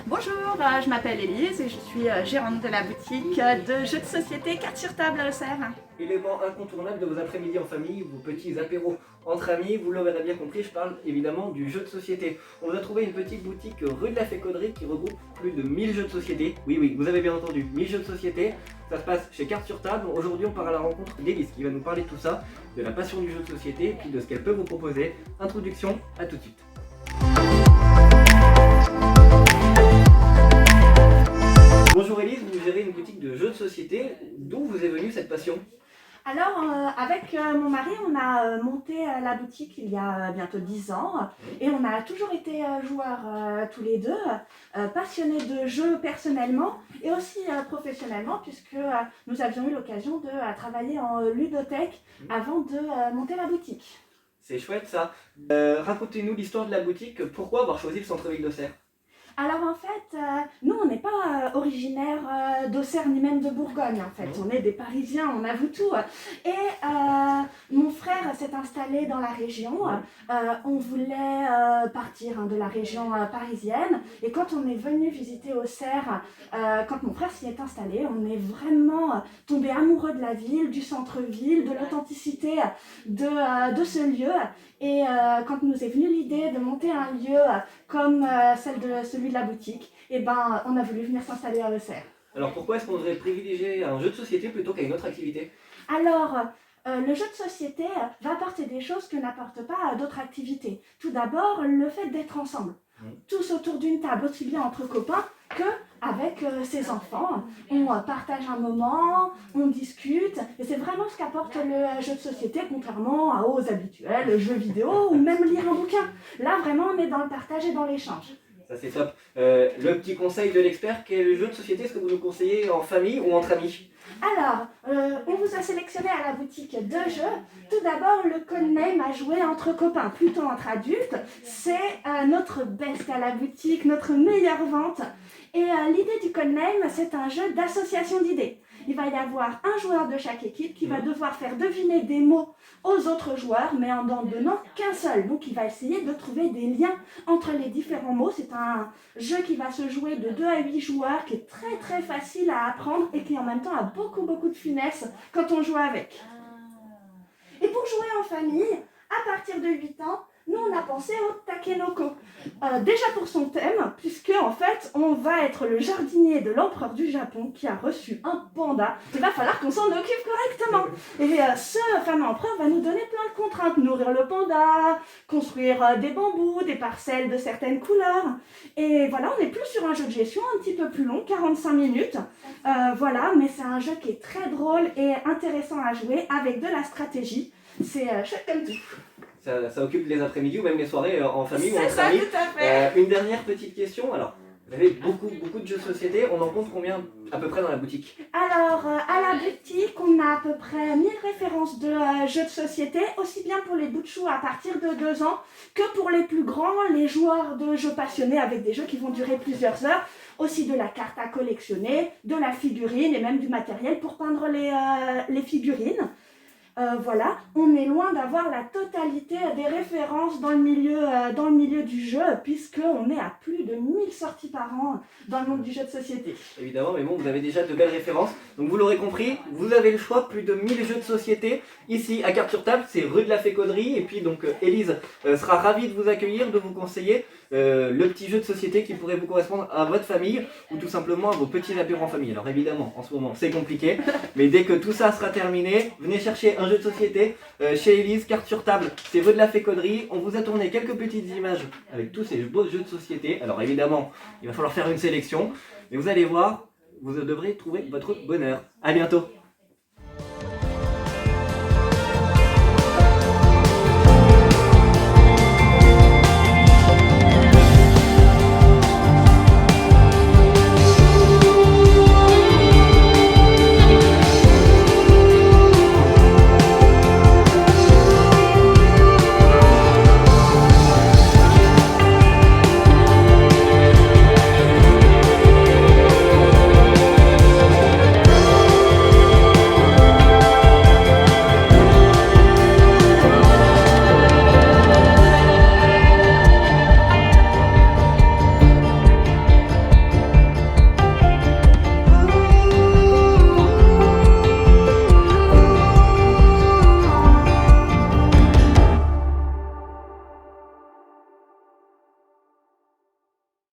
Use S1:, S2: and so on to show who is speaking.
S1: Bonjour, je m'appelle Élise et je suis gérante de la boutique de jeux de société Cartes sur table à Auxerre.
S2: Élément incontournable de vos après-midi en famille, vos petits apéros entre amis, vous l'aurez bien compris, je parle évidemment du jeu de société. On vous a trouvé une petite boutique rue de la Fécauderie qui regroupe plus de 1000 jeux de société. Oui, vous avez bien entendu, 1000 jeux de société. Ça se passe chez Cartes sur table. Aujourd'hui, on part à la rencontre d'Élise qui va nous parler de tout ça, de la passion du jeu de société, puis de ce qu'elle peut vous proposer. Introduction, à tout de suite. Bonjour Élise, vous gérez une boutique de jeux de société. D'où vous est venue cette passion ?
S1: Alors, avec mon mari, on a monté la boutique il y a bientôt 10 ans et on a toujours été joueurs tous les deux, passionnés de jeux personnellement et aussi professionnellement puisque nous avions eu l'occasion de travailler en ludothèque avant de monter la boutique.
S2: C'est chouette ça. Racontez-nous l'histoire de la boutique. Pourquoi avoir choisi le centre-ville d'Auxerre ?
S1: Alors en fait, nous on n'est pas originaires d'Auxerre ni même de Bourgogne en fait, on est des Parisiens, on avoue tout. Et mon frère s'est installé dans la région, on voulait partir de la région parisienne et quand on est venu visiter Auxerre, quand mon frère s'y est installé, on est vraiment tombé amoureux de la ville, du centre-ville, de l'authenticité de ce lieu. Et quand nous est venue l'idée de monter un lieu comme celui de la boutique, eh ben, on a voulu venir s'installer à Auxerre.
S2: Alors pourquoi est-ce qu'on devrait privilégier un jeu de société plutôt qu'à une autre activité ?
S1: Alors, le jeu de société va apporter des choses que n'apportent pas d'autres activités. Tout d'abord, le fait d'être ensemble. Tous autour d'une table, aussi bien entre copains qu'avec ses enfants. On partage un moment, on discute, et c'est vraiment ce qu'apporte le jeu de société, contrairement aux habituels jeux vidéo ou même lire un bouquin. Là, vraiment, on est dans le partage et dans l'échange.
S2: Ça c'est top. Le petit conseil de l'expert, quel jeu de société est-ce que vous nous conseillez en famille ou entre amis ?
S1: Alors, on vous a sélectionné à la boutique deux jeux. Tout d'abord, le Codename à jouer entre copains, plutôt entre adultes. C'est notre best à la boutique, notre meilleure vente. Et l'idée du Codename, c'est un jeu d'association d'idées. Il va y avoir un joueur de chaque équipe qui va devoir faire deviner des mots aux autres joueurs, mais en n'en donnant qu'un seul. Donc il va essayer de trouver des liens entre les différents mots. C'est un jeu qui va se jouer de 2 à 8 joueurs, qui est très très facile à apprendre et qui en même temps a beaucoup de finesse quand on joue avec. Et pour jouer en famille, à partir de 8 ans, nous on a pensé au Takenoko. Déjà pour son thème, puisque en fait on va être le jardinier de l'empereur du Japon qui a reçu un panda. Il va falloir qu'on s'en occupe correctement. Et ce fameux empereur va nous donner plein de contraintes. Nourrir le panda, construire des bambous, des parcelles de certaines couleurs. Et voilà, on est plus sur un jeu de gestion un petit peu plus long, 45 minutes. Voilà, mais c'est un jeu qui est très drôle et intéressant à jouer avec de la stratégie. C'est chouette comme tout.
S2: Ça occupe les après-midi ou même les soirées en famille ou entre
S1: ça,
S2: amis.
S1: tout à fait.
S2: Une dernière petite question. Alors, vous avez beaucoup de jeux de société. On en compte combien à peu près dans la boutique ?
S1: Alors, à la boutique, on a à peu près 1000 références de jeux de société, aussi bien pour les bouts de chou à partir de 2 ans que pour les plus grands, les joueurs de jeux passionnés avec des jeux qui vont durer plusieurs heures. Aussi de la carte à collectionner, de la figurine et même du matériel pour peindre les figurines. Voilà, on est loin d'avoir la totalité des références dans le milieu du jeu, puisqu'on est à plus de 1000 sorties par an dans le monde du jeu de société.
S2: Évidemment, mais bon, vous avez déjà de belles références. Donc vous l'aurez compris, vous avez le choix, plus de 1000 jeux de société. Ici, à Cartes sur table, c'est rue de la Fécauderie. Et puis donc Élise sera ravie de vous accueillir, de vous conseiller le petit jeu de société qui pourrait vous correspondre à votre famille ou tout simplement à vos petits apéros en famille. Alors évidemment, en ce moment, c'est compliqué, mais dès que tout ça sera terminé, venez chercher un jeu de société chez Élise, Cartes sur table, c'est rue de la Fécauderie. On vous a tourné quelques petites images avec tous ces beaux jeux de société. Alors évidemment, il va falloir faire une sélection, mais vous allez voir, vous devrez trouver votre bonheur. À bientôt.